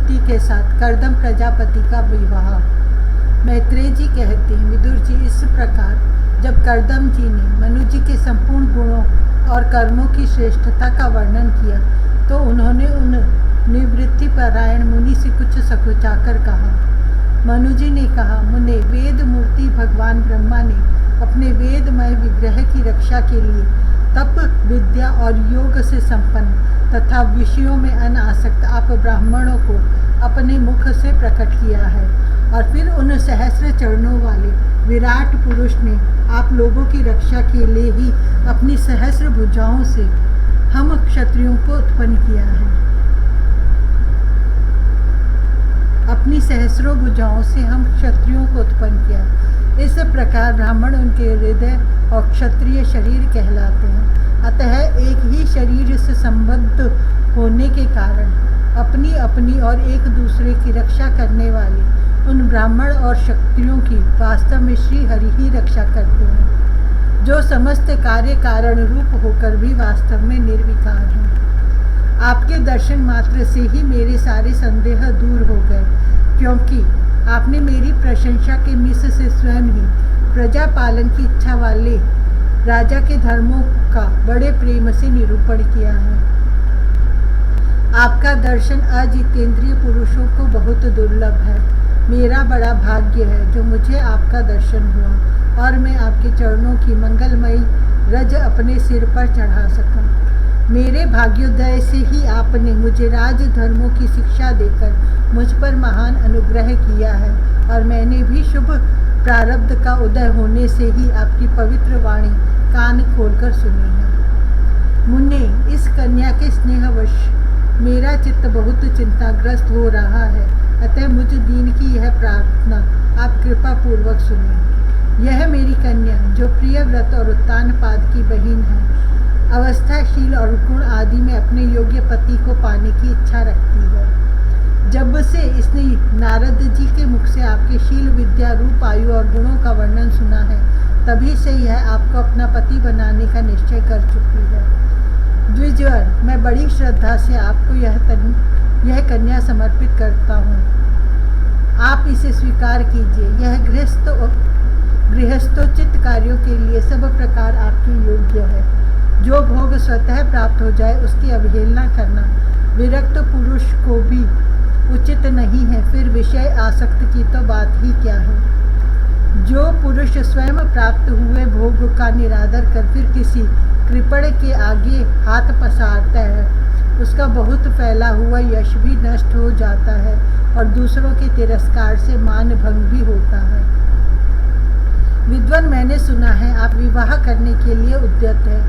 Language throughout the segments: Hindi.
मूर्ति के साथ कर्दम प्रजापति का विवाह। मैत्रेय जी कहते हैं, विदुर जी, इस प्रकार जब कर्दम जी ने मनु जी के संपूर्ण गुणों और कर्मों की श्रेष्ठता का वर्णन किया तो उन्होंने उन निवृत्ति परायण मुनि से कुछ सकुचाकर कहा। मनु जी ने कहा, मुने, वेद मूर्ति भगवान ब्रह्मा ने अपने वेदमय विग्रह की रक्षा के लिए तप, विद्या और योग से संपन्न तथा विषयों में अनासक्त आप ब्राह्मणों को अपने मुख से प्रकट किया है और फिर उन सहस्र चरणों वाले विराट पुरुष ने आप लोगों की रक्षा के लिए ही अपनी सहस्र भुजाओं से हम क्षत्रियों को उत्पन्न किया है। अपनी सहस्रों भुजाओं से हम क्षत्रियों को उत्पन्न किया। इस प्रकार ब्राह्मण उनके हृदय और क्षत्रिय शरीर कहलाते हैं। अतः एक ही शरीर से संबद्ध होने के कारण अपनी अपनी और एक दूसरे की रक्षा करने वाले उन ब्राह्मण और क्षत्रियों की वास्तव में श्री हरि ही रक्षा करते हैं, जो समस्त कार्य कारण रूप होकर भी वास्तव में निर्विकार हैं। आपके दर्शन मात्र से ही मेरे सारे संदेह दूर हो गए, क्योंकि आपने मेरी प्रशंसा के मिस से स्वयं ही प्रजा पालन की इच्छा वाले राजा के धर्मों का बड़े प्रेम से निरूपण किया है। आपका दर्शन अजितेंद्रिय पुरुषों को बहुत दुर्लभ है। मेरा बड़ा भाग्य है जो मुझे आपका दर्शन हुआ और मैं आपके चरणों की मंगलमयी रज अपने सिर पर चढ़ा सका। मेरे भाग्योदय से ही आपने मुझे राजधर्मों की शिक्षा देकर मुझ पर महान अनुग्रह किया है और मैंने भी शुभ प्रारब्ध का उदय होने से ही आपकी पवित्र वाणी कान खोलकर सुनी है। मुन्ने, इस कन्या के स्नेहवश मेरा चित्त बहुत चिंताग्रस्त हो रहा है, अतः मुझ दीन की यह प्रार्थना आप कृपा पूर्वक सुनिए। यह मेरी कन्या, जो प्रियव्रत और उत्तानपाद की बहन है, अवस्थाशील और गुण आदि में अपने योग्य पति को पाने की इच्छा रखती है। जब से इसने नारद जी के मुख से आपके शील, विद्या, रूप, आयु और गुणों का वर्णन सुना है, तभी से यह आपको अपना पति बनाने का निश्चय कर चुकी है। द्विजवर, मैं बड़ी श्रद्धा से आपको यह कन्या समर्पित करता हूँ। आप इसे स्वीकार कीजिए। यह गृहस्थोचित कार्यों के लिए सब प्रकार आपके योग्य है। जो भोग स्वतः प्राप्त हो जाए उसकी अवहेलना करना विरक्त पुरुष को भी उचित नहीं है, फिर विषय आसक्त की तो बात ही क्या है। जो पुरुष स्वयं प्राप्त हुए भोग का निरादर कर फिर किसी कृपण के आगे हाथ पसारता है, उसका बहुत फैला हुआ यश भी नष्ट हो जाता है और दूसरों के तिरस्कार से मान भंग भी होता है। विद्वान, मैंने सुना है आप विवाह करने के लिए उद्यत है।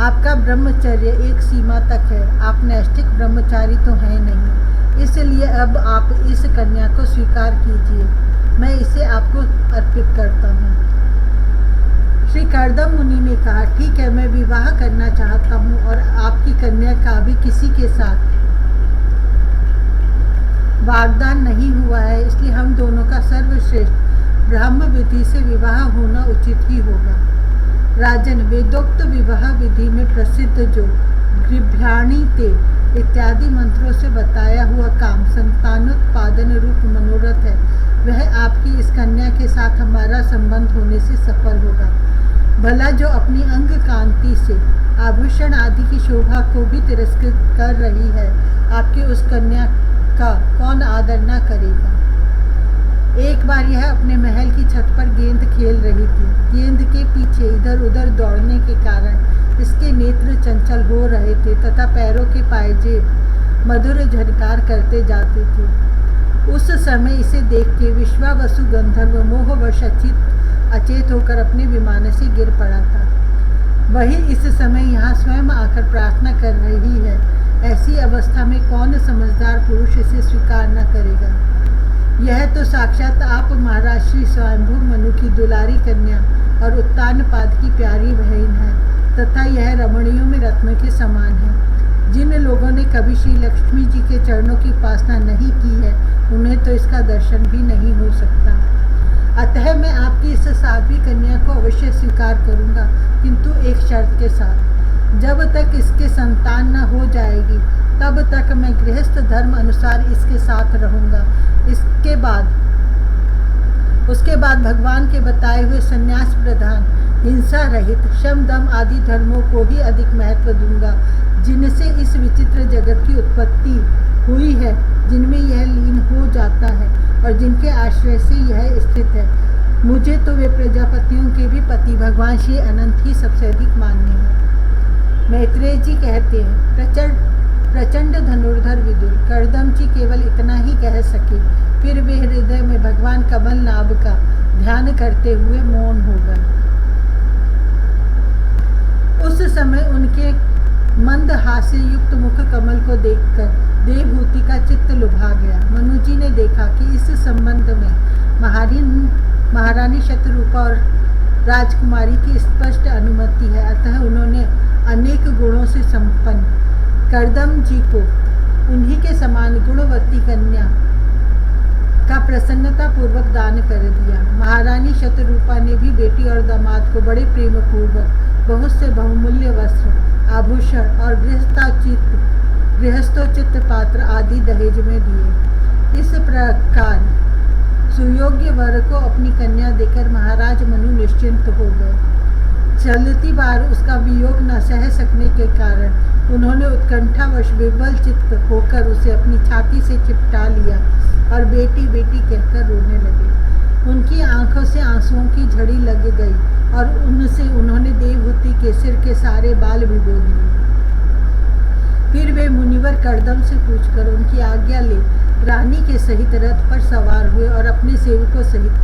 आपका ब्रह्मचर्य एक सीमा तक है, आप नैष्ठिक ब्रह्मचारी तो हैं नहीं, इसलिए अब आप इस कन्या को स्वीकार कीजिए। मैं इसे आपको अर्पित करता हूँ। श्री कर्दम मुनि ने कहा, ठीक है, मैं विवाह करना चाहता हूँ और आपकी कन्या का भी किसी के साथ वाग्दान नहीं हुआ है, इसलिए हम दोनों का सर्वश्रेष्ठ ब्रह्म विधि से विवाह होना उचित ही होगा। राजन, वेदोक्त विवाह विधि में प्रसिद्ध जो गृभ्याणी ते इत्यादि मंत्रों से बताया हुआ काम संतानोत्पादन रूप मनोरथ है, वह आपकी इस कन्या के साथ हमारा संबंध होने से सफल होगा। भला जो अपनी अंग कांति से आभूषण आदि की शोभा को भी तिरस्कृत कर रही है, आपकी उस कन्या का कौन आदर न करेगा। एक बार यह अपने महल की छत पर गेंद खेल रही थी। गेंद के पीछे इधर उधर दौड़ने के कारण इसके नेत्र चंचल हो रहे थे तथा पैरों के पायजेब मधुर झनकार करते जाते थे। उस समय इसे देख के विश्वावसु गंधर्व मोहवश अचेत होकर अपने विमान से गिर पड़ा था। वही इस समय यहाँ स्वयं आकर प्रार्थना कर रही है। ऐसी अवस्था में कौन समझदार पुरुष इसे स्वीकार न करेगा। यह तो साक्षात आप महाराज श्री स्वयंभू मनु की दुलारी कन्या और उत्तानपाद की प्यारी बहन है तथा यह रमणियों में रत्न के समान है। जिन लोगों ने कभी श्री लक्ष्मी जी के चरणों की उपासना नहीं की है, उन्हें तो इसका दर्शन भी नहीं हो सकता। अतः मैं आपकी इस साध्वी कन्या को अवश्य स्वीकार करूंगा, किंतु एक शर्त के साथ। जब तक इसके संतान न हो जाएगी तब तक मैं गृहस्थ धर्म अनुसार इसके साथ रहूँगा। उसके बाद भगवान के बताए हुए संन्यास प्रधान, हिंसा रहित, शम दम आदि धर्मों को ही अधिक महत्व दूंगा, जिनसे इस विचित्र जगत की उत्पत्ति हुई है, जिनमें यह लीन हो जाता है और जिनके आश्रय से यह स्थित है। मुझे तो वे प्रजापतियों के भी पति भगवान श्री अनंत ही सबसे अधिक मान्य है। मैत्रेय जी कहते हैं, प्रचंड धनुर्धर विदुर कर्दम जी केवल इतना ही कह सके, फिर वे हृदय में भगवान कमल नाभ का ध्यान करते हुए मौन हो गए। उस समय उनके मंद हास्य युक्त मुख कमल को देखकर देवहूति का चित्त लुभा गया। मनु जी ने देखा कि इस संबंध में महारानी शतरूपा और राजकुमारी की स्पष्ट अनुमति है, अतः उन्होंने अनेक गुणों से संपन्न कर्दम जी को उन्हीं के समान गुणवती कन्या का प्रसन्नता पूर्वक दान कर दिया। महारानी शतरूपा ने भी बेटी और दामाद को बड़े प्रेम पूर्वक बहुत से बहुमूल्य वस्त्र, आभूषण और गृहस्थोचित पात्र आदि दहेज में दिए। इस प्रकार सुयोग्य वर को अपनी कन्या देकर महाराज मनु निश्चिंत हो गए। चलती बार उसका वियोग न सह सकने के कारण उन्होंने उत्कंठावश विह्वल चित्त होकर उसे अपनी छाती से चिपटा लिया और बेटी बेटी कहकर रोने लगे। उनकी आंखों से आंसुओं की झड़ी लग गई और उनसे उन्होंने देवहूति के सिर के सारे बाल भिगो दिए। फिर वे मुनिवर कर्दम से पूछकर उनकी आज्ञा ले रानी के सहित रथ पर सवार हुए और अपने सेवकों सहित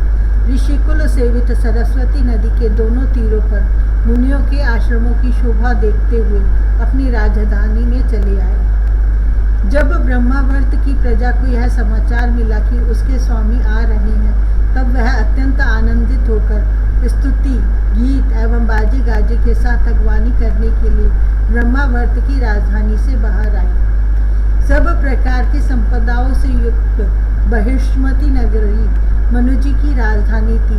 ऋषिकुल सेवित सरस्वती नदी के दोनों तीरों पर मुनियों के आश्रमों की शोभा देखते हुए अपनी राजधानी में चले आए। जब ब्रह्मावर्त की प्रजा को यह समाचार मिला कि उसके स्वामी आ रहे हैं, तब वह अत्यंत आनंदित होकर स्तुति, गीत एवं बाजे गाजे के साथ अगवानी करने के लिए ब्रह्मावर्त की राजधानी से बाहर आई। सब प्रकार की संपदाओं से युक्त बहिष्मती नगरी मनुजी की राजधानी थी,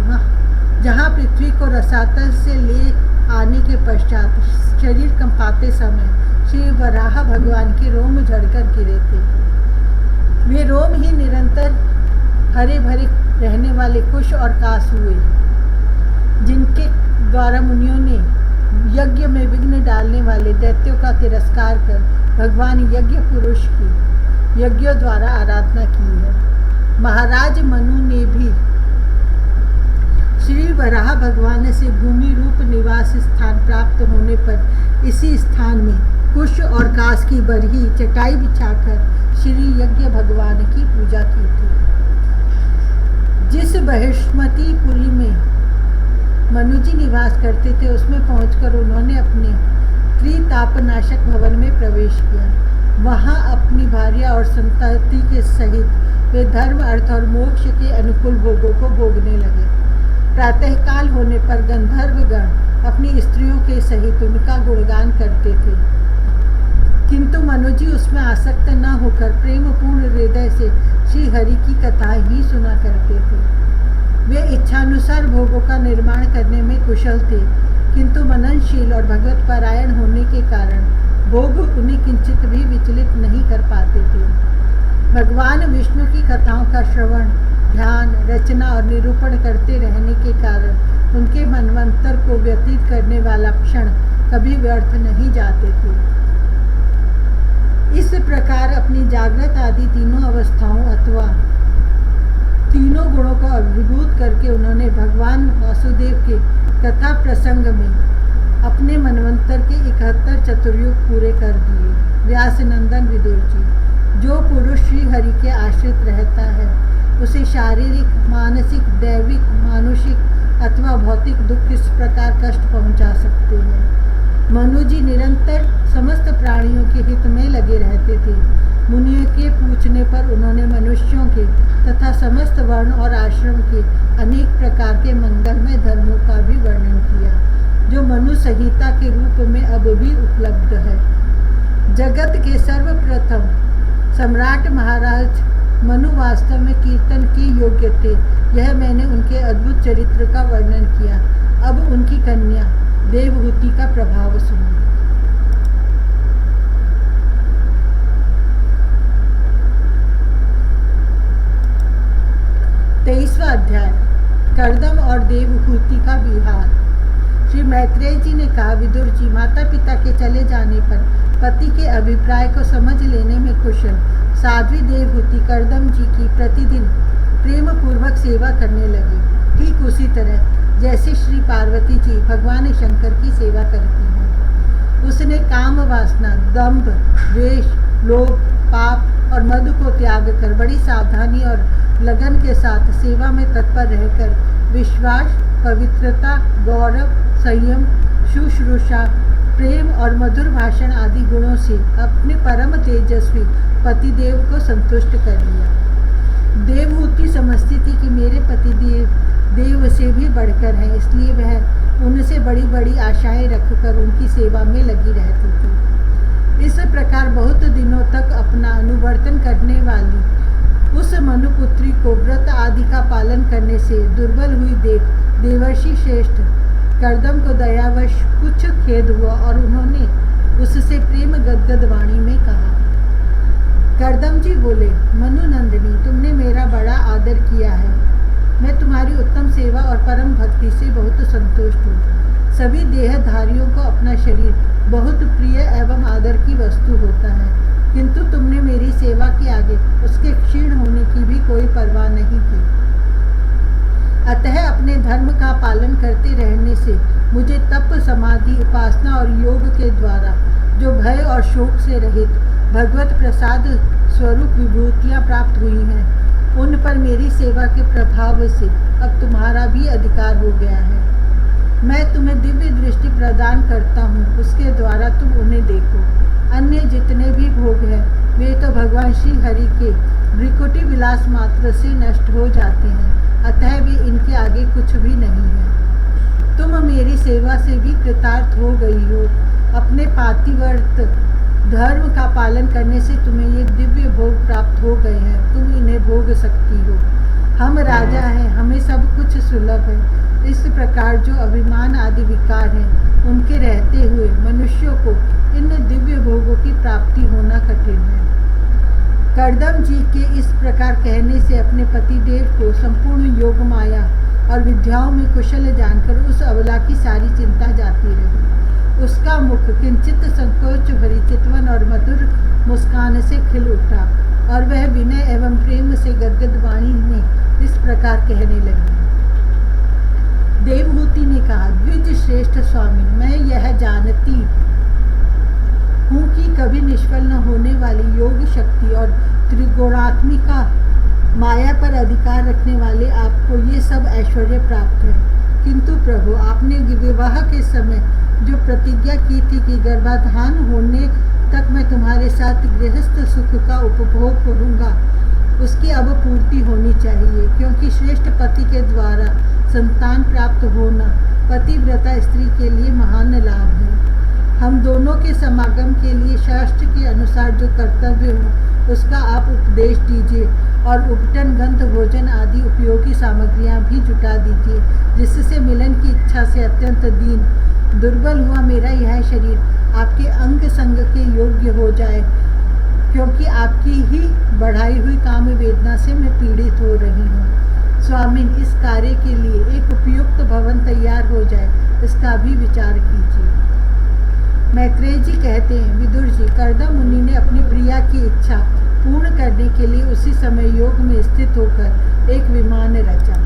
जहाँ पृथ्वी को रसातल से ले आने के पश्चात शरीर कंपाते समय श्री वराह भगवान के रोम झड़कर गिरे थे। वे रोम ही निरंतर हरे भरे रहने वाले कुश और कास हुए, जिनके द्वारा मुनियों ने यज्ञ में विघ्न डालने वाले दैत्यों का तिरस्कार कर भगवान यज्ञ पुरुष की यज्ञों द्वारा आराधना की है। महाराज मनु ने भी श्री वराह भगवान से भूमि रूप निवास स्थान प्राप्त होने पर इसी स्थान में कुश और कास की बरही चटाई बिछाकर श्री यज्ञ भगवान की पूजा की थी। जिस बहिष्मतीपुरी में मनुजी निवास करते थे, उसमें पहुंचकर उन्होंने अपने त्रितापनाशक भवन में प्रवेश किया। वहां अपनी भार्या और संतति के सहित वे धर्म, अर्थ और मोक्ष के अनुकूल भोगों को भोगने लगे। प्रातःकाल होने पर गंधर्वगण अपनी स्त्रियों के सहित उनका गुणगान करते थे, किंतु मनुजी उसमें आसक्त न होकर प्रेम पूर्ण हृदय से श्री हरि की कथा ही सुना करते थे। वे इच्छानुसार भोगों का निर्माण करने में कुशल थे, किंतु मननशील और भगवत पारायण होने के कारण भोग उन्हें किंचित भी विचलित नहीं कर पाते थे। भगवान विष्णु की कथाओं का श्रवण, ध्यान, रचना और निरूपण करते रहने के कारण उनके मनवंतर को व्यतीत करने वाला क्षण कभी व्यर्थ नहीं जाते थे। इस प्रकार अपनी जागृत आदि तीनों अवस्थाओं अथवा तीनों गुणों को अभिभूत करके उन्होंने भगवान वासुदेव के कथा प्रसंग में अपने मनवंतर के 71 चतुर्युग पूरे कर दिए। व्यास नंदन विदुर जी, जो पुरुष श्री हरि के आश्रित रहता है उसे शारीरिक, मानसिक, दैविक, मानुषिक अथवा भौतिक दुख किस प्रकार कष्ट पहुंचा सकते हैं। मनु जी निरंतर समस्त प्राणियों के हित में लगे रहते थे। मुनियों के पूछने पर उन्होंने मनुष्यों के तथा समस्त वर्ण और आश्रम के अनेक प्रकार के मंगलमय धर्मों का भी वर्णन किया, जो मनु संहिता के रूप में अब भी उपलब्ध है। जगत के सर्वप्रथम सम्राट महाराज मनु वास्तव में कीर्तन के योग्य थे। यह मैंने उनके अद्भुत चरित्र का वर्णन किया। अब उनकी कन्या देवहूति का प्रभाव सुनो। देवहूति का विहार। श्री मैत्रेय जी ने कहा, विदुर जी, माता पिता के चले जाने पर पति के अभिप्राय को समझ लेने में कुशल साध्वी देवहूति कर्दम जी की प्रतिदिन प्रेम पूर्वक सेवा करने लगी। ठीक उसी तरह जैसे श्री पार्वती जी भगवान शंकर की सेवा करती हैं। उसने काम वासना, दंभ, द्वेष, लोभ, पाप और मधु को त्याग कर बड़ी सावधानी और लगन के साथ सेवा में तत्पर रहकर विश्वास, पवित्रता, गौरव, संयम, शुश्रूषा, प्रेम और मधुर भाषण आदि गुणों से अपने परम तेजस्वी पतिदेव को संतुष्ट कर लिया। देवहूति समझती थी कि मेरे देव से भी बढ़कर हैं, इसलिए वह उनसे बड़ी बड़ी आशाएं रखकर उनकी सेवा में लगी रहती थी। इस प्रकार बहुत दिनों तक अपना अनुवर्तन करने वाली उस मनुपुत्री को व्रत आदि का पालन करने से दुर्बल हुई देख देवर्षि श्रेष्ठ कर्दम को दयावश कुछ खेद हुआ और उन्होंने उससे प्रेम गदगद वाणी में कहा। कर्दम जी बोले, मनुनंदिनी, तुमने मेरा बड़ा आदर किया है। मैं तुम्हारी उत्तम सेवा और परम भक्ति से बहुत संतुष्ट हूँ। सभी देहधारियों को अपना शरीर बहुत प्रिय एवं आदर की वस्तु होता है, किंतु तुमने मेरी सेवा के आगे उसके क्षीण होने की भी कोई परवाह नहीं की। अतः अपने धर्म का पालन करते रहने से मुझे तप, समाधि, उपासना और योग के द्वारा जो भय और शोक से रहित भगवत प्रसाद स्वरूप विभूतियाँ प्राप्त हुई हैं, उन पर मेरी सेवा के प्रभाव से अब तुम्हारा भी अधिकार हो गया है। मैं तुम्हें दिव्य दृष्टि प्रदान करता हूँ, उसके द्वारा तुम उन्हें देखो। अन्य जितने भी भोग हैं वे तो भगवान श्री हरि के भ्रिकुटी विलास मात्र से नष्ट हो जाते हैं, अतः वे इनके आगे कुछ भी नहीं है। तुम मेरी सेवा से भी कृतार्थ हो गई हो। अपने पातिव्रत धर्म का पालन करने से तुम्हें ये दिव्य भोग प्राप्त हो गए हैं, तुम इन्हें भोग सकती हो। हम राजा हैं, हमें सब कुछ सुलभ है। इस प्रकार जो अभिमान आदि विकार हैं, उनके रहते हुए मनुष्यों को इन दिव्य भोगों की प्राप्ति होना कठिन है। कर्दम जी के इस प्रकार कहने से अपने पतिदेव को संपूर्ण योग माया और विद्याओं में कुशल जानकर उस अबला की सारी चिंता जाती रही। उसका मुख किंचित संकोच भरी चितवन और मधुर मुस्कान से खिल उठा और वह विनय एवं प्रेम से गदगद वाणी में इस प्रकार कहने लगी। देवहूति ने कहा, द्विज श्रेष्ठ स्वामी, मैं यह जानती हूँ कि कभी निष्फल न होने वाली योग शक्ति और त्रिगुणात्मिका माया पर अधिकार रखने वाले आपको ये सब ऐश्वर्य प्राप्त है। किंतु प्रभु, आपने विवाह के समय जो प्रतिज्ञा की थी कि गर्भाधान होने तक मैं तुम्हारे साथ गृहस्थ सुख का उपभोग करूँगा, उसकी अब पूर्ति होनी चाहिए, क्योंकि श्रेष्ठ पति के द्वारा संतान प्राप्त होना पतिव्रता स्त्री के लिए महान लाभ है। हम दोनों के समागम के लिए शास्त्र के अनुसार जो कर्तव्य हो उसका आप उपदेश दीजिए और उपटन, गंध, भोजन आदि उपयोगी सामग्रियां भी जुटा दीजिए, जिससे मिलन की इच्छा से अत्यंत दीन दुर्बल हुआ मेरा यह शरीर आपके अंग संग के योग्य हो जाए, क्योंकि आपकी ही बढ़ाई हुई काम वेदना से मैं पीड़ित हो रही हूँ। स्वामी, इस कार्य के लिए एक उपयुक्त भवन तैयार हो जाए, इसका भी विचार कीजिए। मैत्रेय जी कहते हैं, विदुर जी, कर्दम मुनि ने अपनी प्रिया की इच्छा पूर्ण करने के लिए उसी समय योग में स्थित होकर एक विमान रचा।